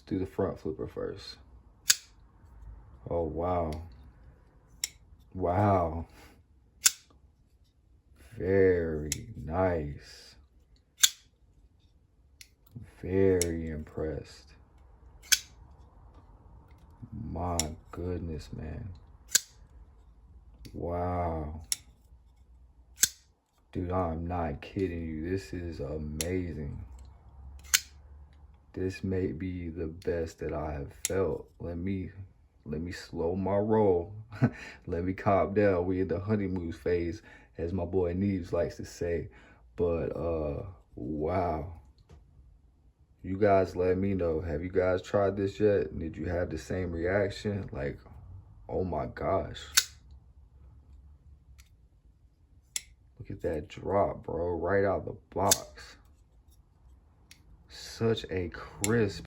Let's do the front flipper first. Oh, wow. Wow. Very nice. Very impressed. My goodness, man. Wow. Dude, I'm not kidding you. This is amazing. This may be the best that I have felt. Let me slow my roll. Let me calm down. We in the honeymoon phase, as my boy Neves likes to say. But wow. You guys let me know. Have you guys tried this yet? Did you have the same reaction? Like, oh my gosh. Look at that drop, bro. Right out the box. Such a crisp